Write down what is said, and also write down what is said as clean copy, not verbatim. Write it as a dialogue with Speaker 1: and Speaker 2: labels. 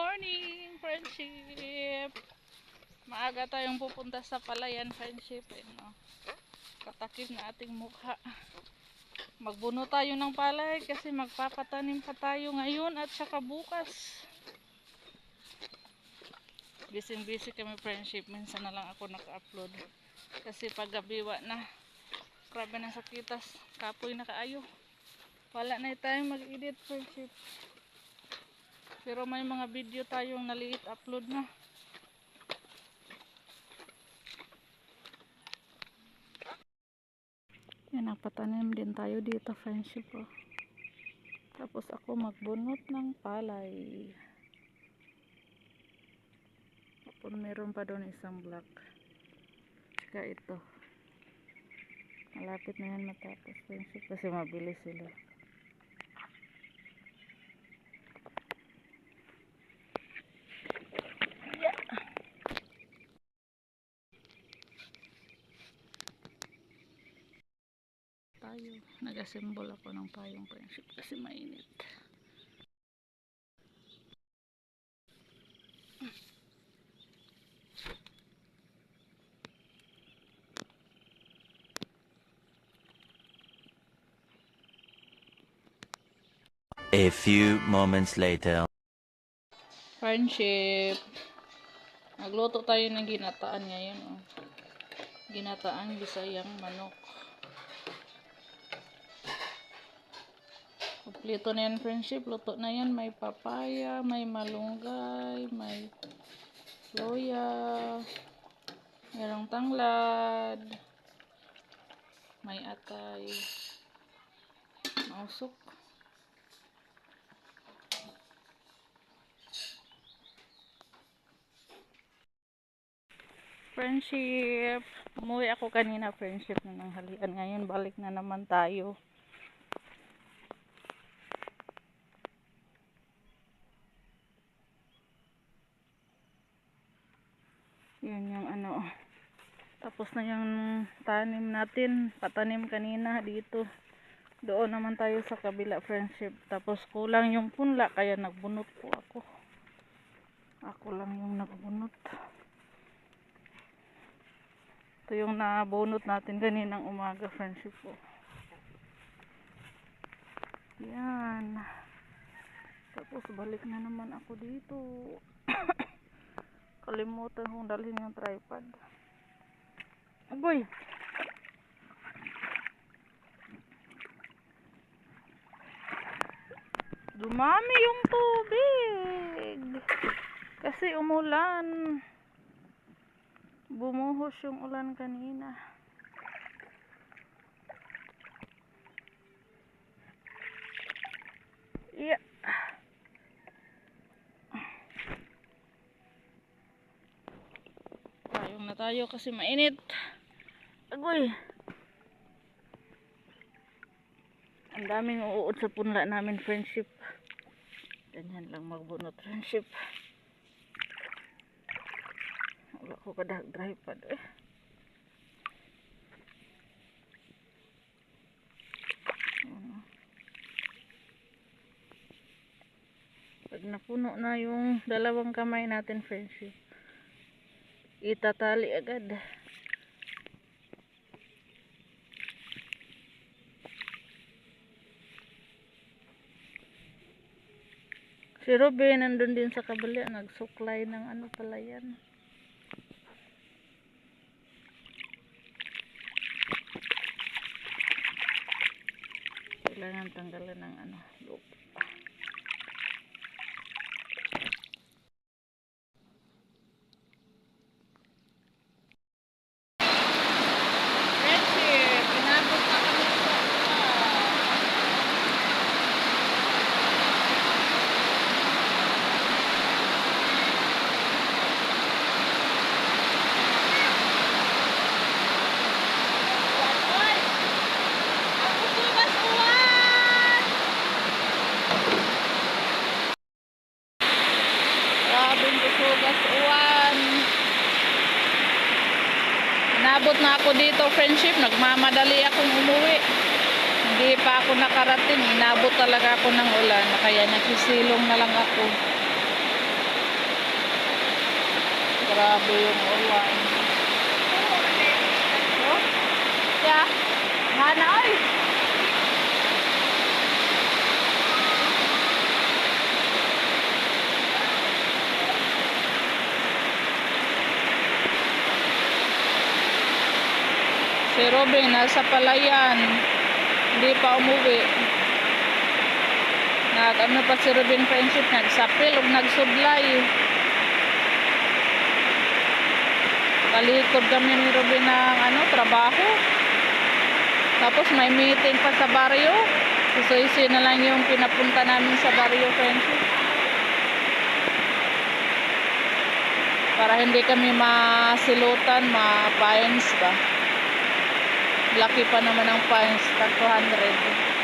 Speaker 1: morning, friendship! Maaga tayong pupunta sa palayan, friendship. No? Katakip na ating mukha. Magbuno tayo ng palay kasi magpapatanim pa tayo ngayon at saka bukas. Busy kami, friendship. Minsan na lang ako naka-upload. Kasi pag gabiwa na, grabe na sakitas. Kapoy na kaayo. Wala na tayong mag-edit, friendship. Pero may mga video tayong naliit upload na. Yan, nagpatanim din tayo dito, friendship. Oh. Tapos ako magbunot ng palay. Tapos meron pa doon isang block. Tsaka ito. Malapit na yan matapos, friendship. Kasi mabilis sila. Tayo. Nag-assemble ako ng payong, friendship, kasi mainit.
Speaker 2: A few moments later.
Speaker 1: Friendship. Nagluto tayo ng ginataan ngayon. Oh. Ginataan Bisayang manok. Kompleto na yan, friendship. Luto na yan. May papaya, may malunggay, may loya, mayroong tanglad, may atay, mausok. Friendship. Umuwi ako kanina, friendship, na nanghalian. Ngayon, balik na naman tayo. Yan yung ano. Tapos na yung tanim natin. Patanim kanina dito. Doon naman tayo sa kabila, friendship. Tapos kulang yung punla, kaya nagbunot po ako. Ako lang yung nagbunot. Ito yung nabunot natin kaninang umaga, friendship po. Yan. Tapos balik na naman ako dito. Kalimutan kong dalhin yung tripod. Agoy! Dumami yung tubig. Kasi umulan. Bumuhos yung ulan kanina. Yeah. Tayong na tayo kasi mainit. Agoy. Ang daming uuod sa punla namin, friendship. Ganyan lang magbunot, friendship. Wala ko kadag-drive pa doon. Pag napuno na yung dalawang kamay natin, friendship, itatali agad. Si Robin nandun din sa kabila, nagsuklay ng ano pala yan. Kailangan tanggalan ng ano, lupa. Friendship, inabot na kami sa Inabot na ako dito, friendship. Nagmamadali akong umuwi. Hindi pa ako nakarating. Inabot talaga ako ng ulan. Kaya nagsisilong na lang ako. Grabe yung ulan. Oh? Yeah. Hana, oy. Si Robin nasa palayan. Hindi pa umuwi. Ano pa si Robin friendship, nagsapil o nagsudlay. Kalikod kami ni Robin ng trabaho. Tapos may meeting pa sa baryo. Susuisi na lang yung pinapunta namin sa baryo friendship. Para hindi kami masilutan, ma-fines ba. Laki pa naman ang fines, tag 200.